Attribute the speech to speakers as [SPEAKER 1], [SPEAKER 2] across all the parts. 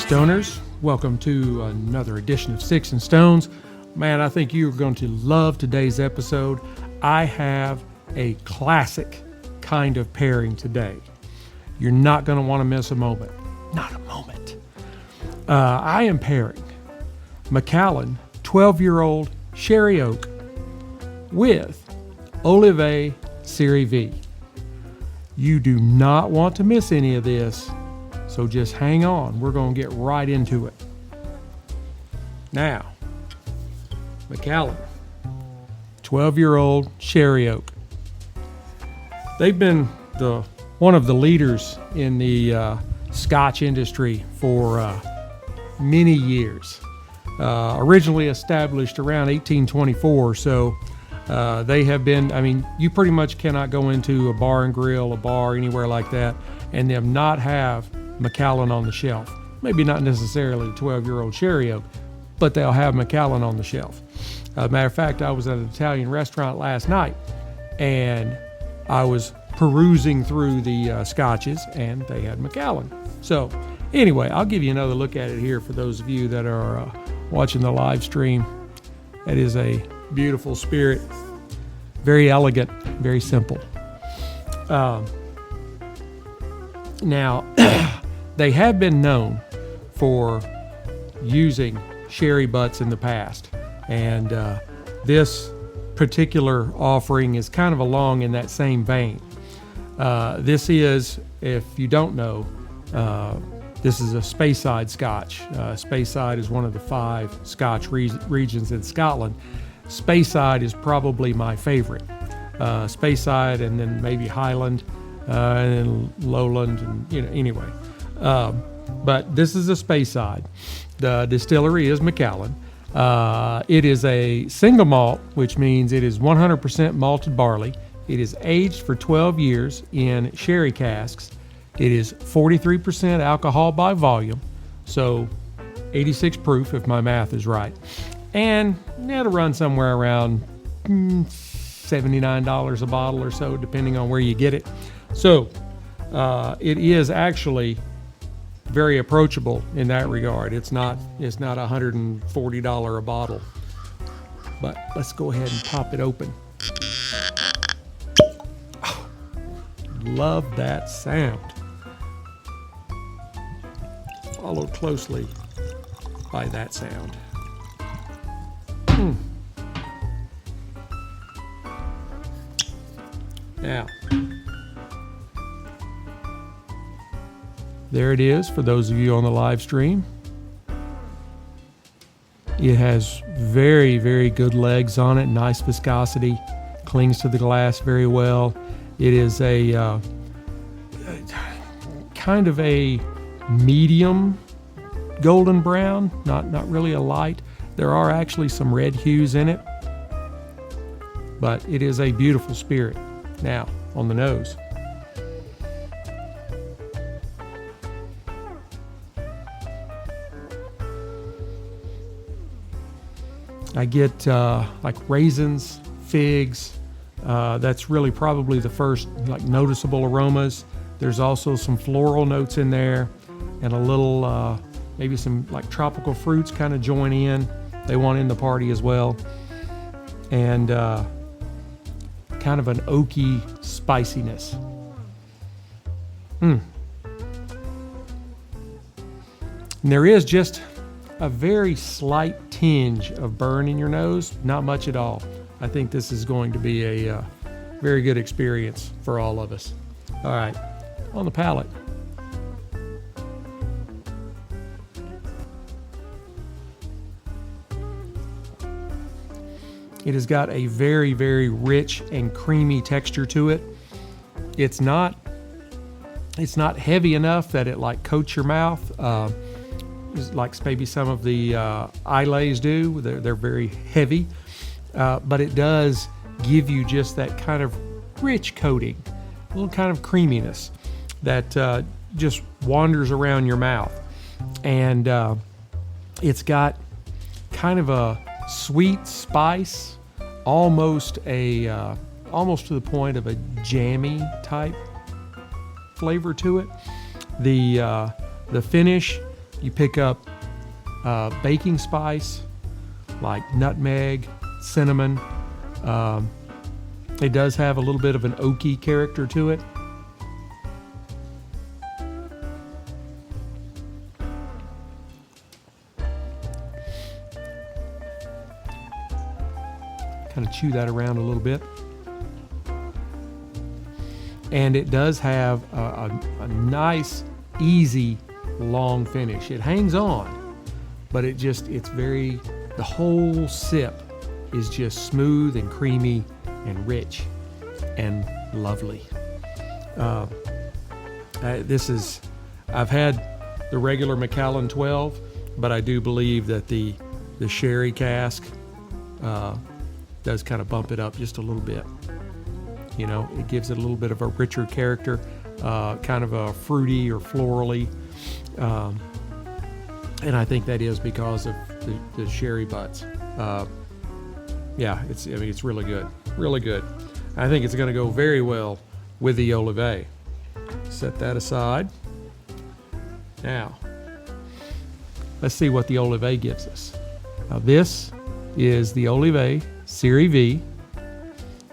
[SPEAKER 1] Stoners, welcome to another edition of Sticks-n-Stonez. Man, I think you're going to love today's episode. I have a classic kind of pairing today. You're not going to want to miss a moment. Not a moment. I am pairing Macallan 12-year-old Sherry Oak with Oliva Serie V. You do not want to miss any of this, so just hang on. We're going to get right into it. Now, Macallan, 12-year-old Sherry Oak. They've been one of the leaders in the Scotch industry for many years. Originally established around 1824, so they have been, you pretty much cannot go into a bar and grill, a bar, anywhere like that, and them not have Macallan on the shelf. Maybe not necessarily the 12-year-old Sherry Oak, but they'll have Macallan on the shelf. Matter of fact, I was at an Italian restaurant last night, and I was perusing through the scotches, and they had Macallan. So anyway, I'll give you another look at it here for those of you that are watching the live stream. That is a beautiful spirit, very elegant, very simple. Now, they have been known for using sherry butts in the past, and this particular offering is kind of along in that same vein. This is, if you don't know, this is a Speyside Scotch. Speyside is one of the 5 Scotch regions in Scotland. Speyside is probably my favorite. Speyside, and then maybe Highland, and then Lowland, and anyway. But this is a Speyside. The distillery is Macallan. It is a single malt, which means it is 100% malted barley. It is aged for 12 years in sherry casks. It is 43% alcohol by volume, so 86 proof if my math is right. And it'll run somewhere around $79 a bottle or so, depending on where you get it. So it is actually very approachable in that regard. It's not $140 a bottle. But let's go ahead and pop it open. Oh, love that sound. Followed closely by that sound. Now, there it is for those of you on the live stream. It has very, very good legs on it, nice viscosity, clings to the glass very well. It is a kind of a medium golden brown, not really a light. There are actually some red hues in it, but it is a beautiful spirit. Now, on the nose. I get like raisins, figs. That's really probably the first noticeable aromas. There's also some floral notes in there, and a little maybe some tropical fruits kind of join in. They want in the party as well, and kind of an oaky spiciness. And there is just a very slight tinge of burn in your nose, not much at all. I think this is going to be a very good experience for all of us. All right, on the palate. It has got a very, very rich and creamy texture to it. It's not heavy enough that it coats your mouth. Like maybe some of the Islays do. They're very heavy, but it does give you just that kind of rich coating, a little kind of creaminess that just wanders around your mouth. And it's got kind of a sweet spice, almost to the point of a jammy type flavor to it. The finish You pick up baking spice like nutmeg, cinnamon. It does have a little bit of an oaky character to it. Kind of chew that around a little bit. And it does have a nice, easy, long finish. It hangs on, but it's very, the whole sip is just smooth and creamy and rich and lovely. I've had the regular Macallan 12, but I do believe that the sherry cask does kind of bump it up just a little bit. You know, it gives it a little bit of a richer character, kind of a fruity or florally. And I think that is because of the sherry butts. Yeah, it's really good, really good. I think it's going to go very well with the Oliva. Set that aside. Now, let's see what the Oliva gives us. Now, this is the Oliva Serie V.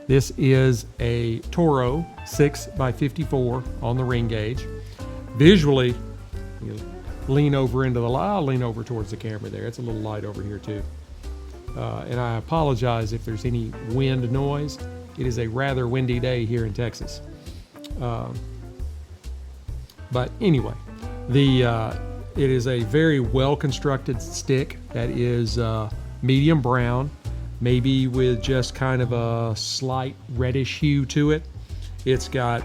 [SPEAKER 1] This is a Toro 6x54 on the ring gauge. Visually, you lean over into the light. I'll lean over towards the camera there. It's a little light over here too. And I apologize if there's any wind noise. It is a rather windy day here in Texas. But anyway, it is a very well-constructed stick that is medium brown, maybe with just kind of a slight reddish hue to it. It's got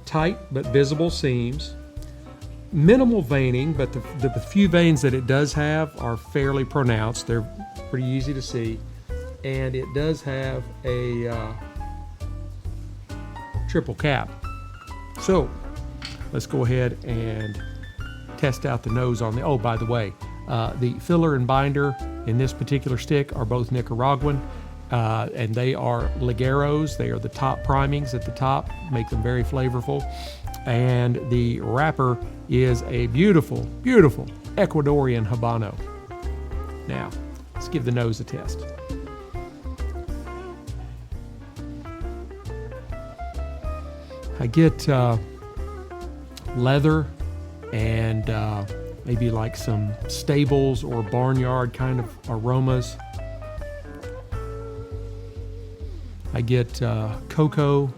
[SPEAKER 1] tight but visible seams, minimal veining, but the few veins that it does have are fairly pronounced. They're pretty easy to see. And it does have a triple cap. So let's go ahead and test out the nose on the, oh, by the way, the filler and binder in this particular stick are both Nicaraguan, and they are Ligeros. They are the top primings at the top, make them very flavorful. And the wrapper is a beautiful, beautiful Ecuadorian Habano. Now, let's give the nose a test. I get leather and maybe like some stables or barnyard kind of aromas. I get cocoa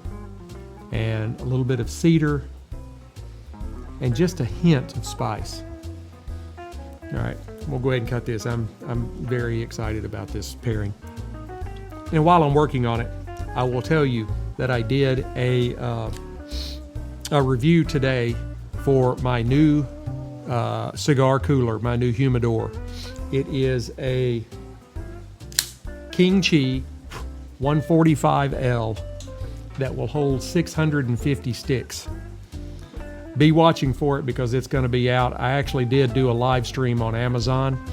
[SPEAKER 1] and a little bit of cedar and just a hint of spice. All right, we'll go ahead and cut this. I'm very excited about this pairing. And while I'm working on it, I will tell you that I did a review today for my new cigar cooler, my new humidor. It is a King Chi 145L that will hold 650 sticks. Be watching for it because it's going to be out. I actually did do a live stream on Amazon,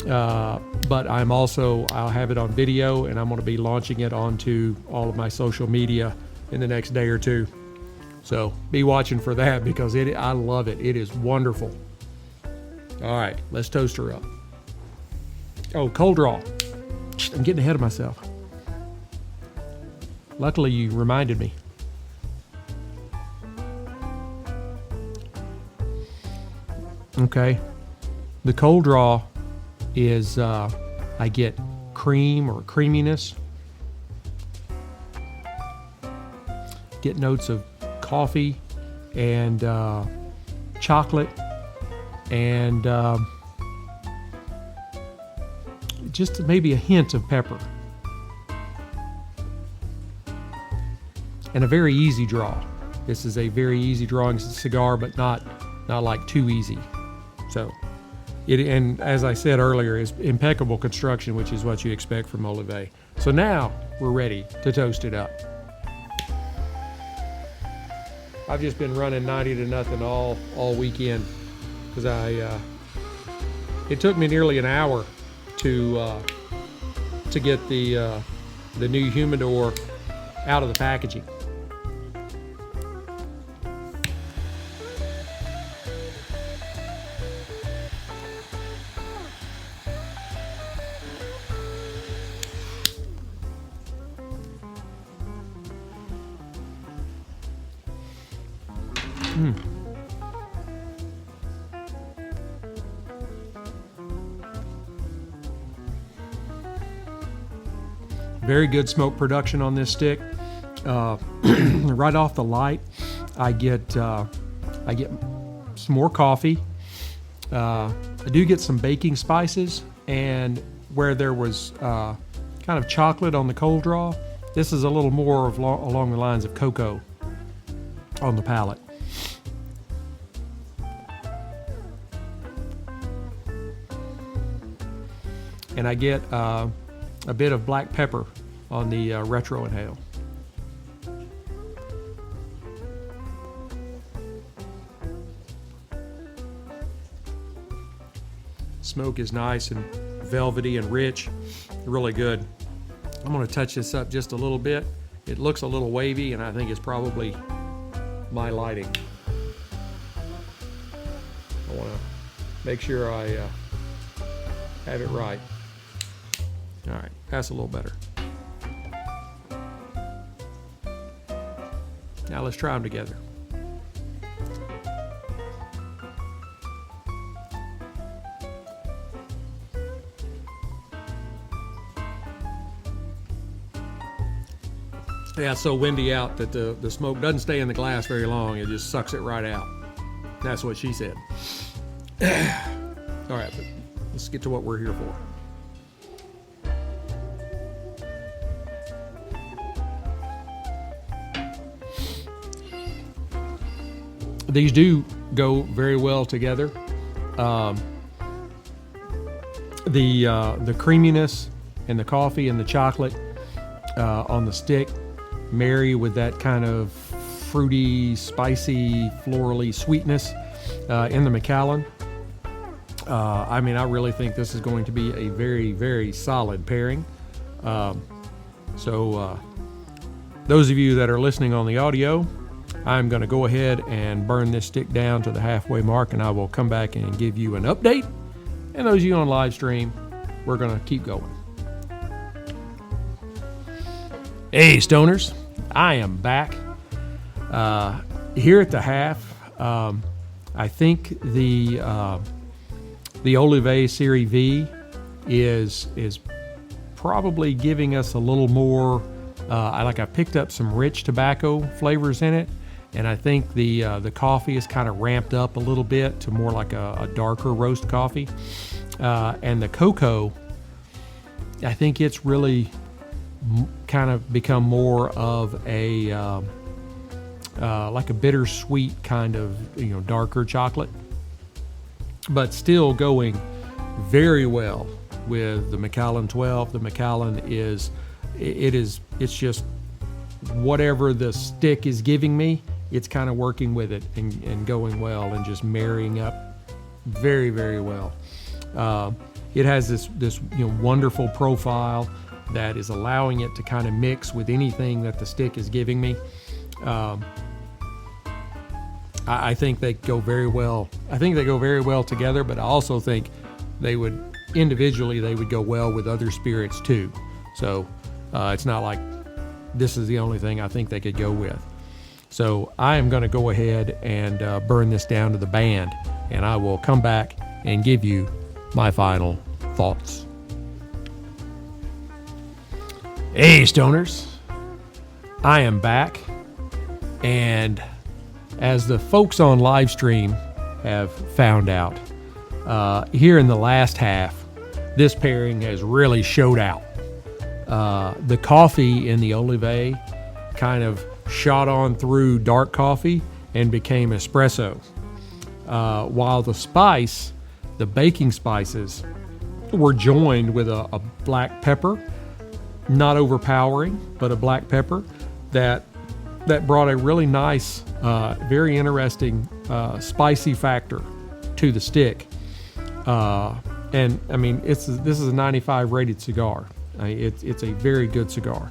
[SPEAKER 1] but I'll have it on video, and I'm going to be launching it onto all of my social media in the next day or two. So be watching for that because I love it. It is wonderful. All right, let's toast her up. Oh, cold draw. I'm getting ahead of myself. Luckily, you reminded me. Okay, the cold draw is I get cream or creaminess. Get notes of coffee and chocolate and just maybe a hint of pepper. And a very easy draw. This is a very easy drawing cigar, but not like too easy. So, and as I said earlier, is impeccable construction, which is what you expect from Oliva. So now we're ready to toast it up. I've just been running 90-0 all weekend because it took me nearly an hour to get the new humidor out of the packaging. Very good smoke production on this stick. Right off the light, I get some more coffee. I do get some baking spices, and where there was kind of chocolate on the cold draw, this is a little more of along the lines of cocoa on the palate. And I get a bit of black pepper on the retro inhale. Smoke is nice and velvety and rich, really good. I'm going to touch this up just a little bit. It looks a little wavy, and I think it's probably my lighting. I want to make sure I have it right. All right, that's a little better. Now let's try them together. Yeah, it's so windy out that the smoke doesn't stay in the glass very long. It just sucks it right out. That's what she said. All right, but let's get to what we're here for. These do go very well together. The creaminess and the coffee and the chocolate on the stick marry with that kind of fruity, spicy, florally sweetness in the Macallan. I mean, I really think this is going to be a very, very solid pairing. So those of you that are listening on the audio, I'm going to go ahead and burn this stick down to the halfway mark, and I will come back and give you an update. And those of you on live stream, we're going to keep going. Hey, Stoners, I am back. Here at the half, I think the Oliva Serie V is probably giving us a little more. I picked up some rich tobacco flavors in it, and I think the coffee is kind of ramped up a little bit to more like a darker roast coffee. And the cocoa, I think it's really kind of become more of a like a bittersweet kind of darker chocolate, but still going very well with the Macallan 12. The Macallan it's just whatever the stick is giving me, it's kind of working with it and going well and just marrying up very, very well. It has this wonderful profile that is allowing it to kind of mix with anything that the stick is giving me. I think they go very well. I think they go very well together, but I also think they would go well with other spirits too. So it's not like this is the only thing I think they could go with. So I am going to go ahead and burn this down to the band, and I will come back and give you my final thoughts. Hey, Stoners, I am back, and as the folks on live stream have found out, here in the last half, this pairing has really showed out. The coffee in the Oliva kind of shot on through dark coffee and became espresso, while the baking spices were joined with a black pepper, not overpowering, but a black pepper that brought a really nice, very interesting spicy factor to the stick. And I mean, this is a 95 rated cigar. It's a very good cigar.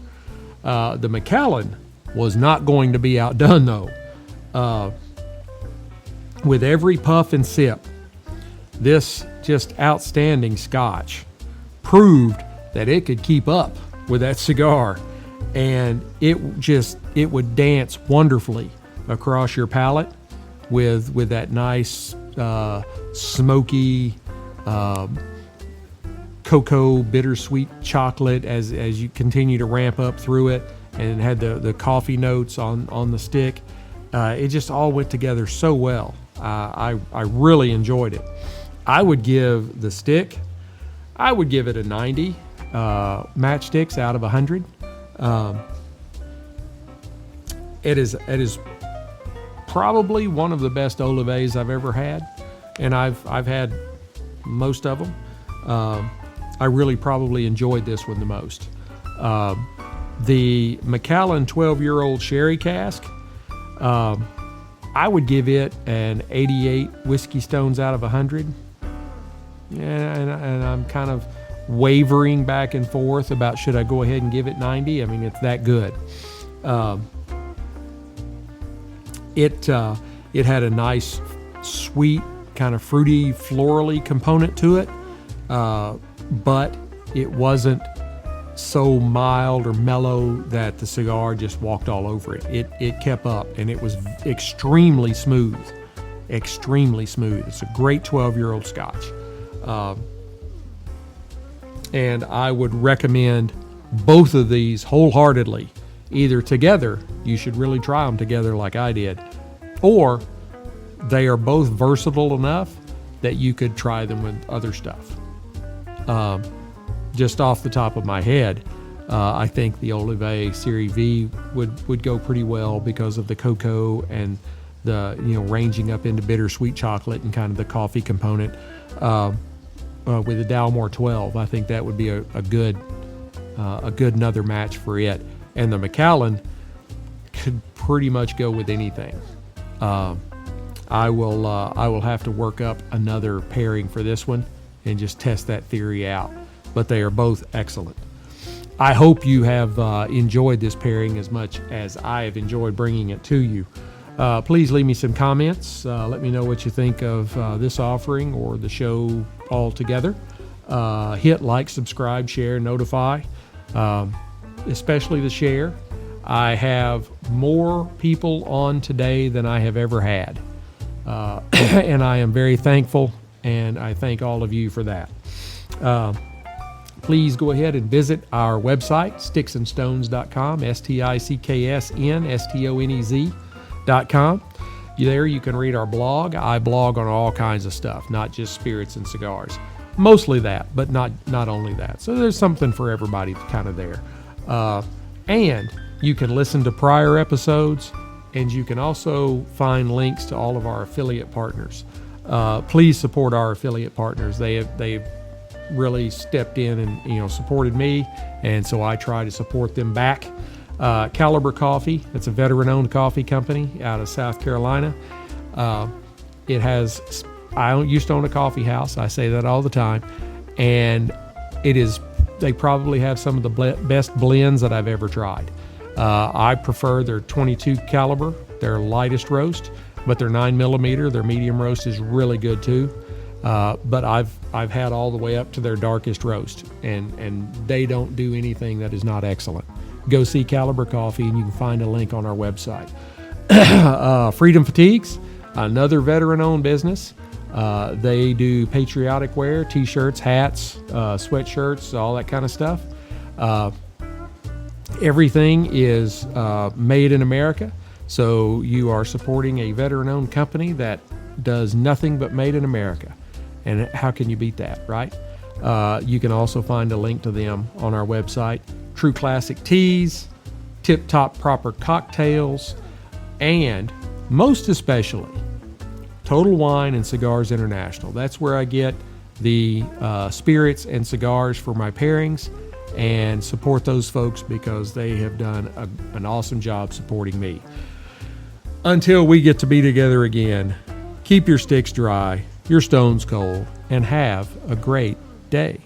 [SPEAKER 1] The Macallan was not going to be outdone though. With every puff and sip, this just outstanding Scotch proved that it could keep up with that cigar, and it would dance wonderfully across your palate with that nice smoky cocoa bittersweet chocolate as you continue to ramp up through it, and it had the coffee notes on the stick. It just all went together so well. I really enjoyed it. I would give the stick, I would give it a 90 matchsticks out of 100. It is probably one of the best Olivets I've ever had, and I've had most of them. I really probably enjoyed this one the most. The Macallan 12-year-old sherry cask, I would give it an 88 whiskey stones out of 100. And I'm kind of wavering back and forth about should I go ahead and give it 90. I mean, it's that good. It had a nice, sweet, kind of fruity, florally component to it, but it wasn't so mild or mellow that the cigar just walked all over it. It kept up, and it was extremely smooth. Extremely smooth. It's a great 12-year-old Scotch. And I would recommend both of these wholeheartedly. Either together, you should really try them together like I did, or they are both versatile enough that you could try them with other stuff. Just off the top of my head, I think the Oliva Serie V would go pretty well because of the cocoa and the ranging up into bittersweet chocolate and kind of the coffee component. With the Dalmore 12, I think that would be a good another match for it. And the Macallan could pretty much go with anything. I will have to work up another pairing for this one and just test that theory out. But they are both excellent. I hope you have enjoyed this pairing as much as I have enjoyed bringing it to you. Please leave me some comments. Let me know what you think of this offering or the show altogether. Hit like, subscribe, share, notify, especially the share. I have more people on today than I have ever had. And I am very thankful, and I thank all of you for that. Please go ahead and visit our website, Sticks-n-Stonez.com, Sticksnstonez.com. There you can read our blog. I blog on all kinds of stuff, not just spirits and cigars. Mostly that, but not only that. So there's something for everybody kind of there. And you can listen to prior episodes, and you can also find links to all of our affiliate partners. Please support our affiliate partners. They've really stepped in and supported me, and so I try to support them back. Caliber Coffee, it's a veteran-owned coffee company out of South Carolina. I used to own a coffee house. I say that all the time, and they probably have some of the best blends that I've ever tried. I prefer their 22 caliber, their lightest roast, but their 9 millimeter, their medium roast is really good too. But I've had all the way up to their darkest roast, and they don't do anything that is not excellent. Go see Caliber Coffee, and you can find a link on our website. Freedom Fatigues, another veteran-owned business. They do patriotic wear, t-shirts, hats, sweatshirts, all that kind of stuff. Everything is made in America, so you are supporting a veteran-owned company that does nothing but made in America. And how can you beat that, right? You can also find a link to them on our website. True classic teas, tip-top proper cocktails, and most especially, Total Wine and Cigars International. That's where I get the spirits and cigars for my pairings, and support those folks because they have done an awesome job supporting me. Until we get to be together again, keep your sticks dry, your stones cold, and have a great day.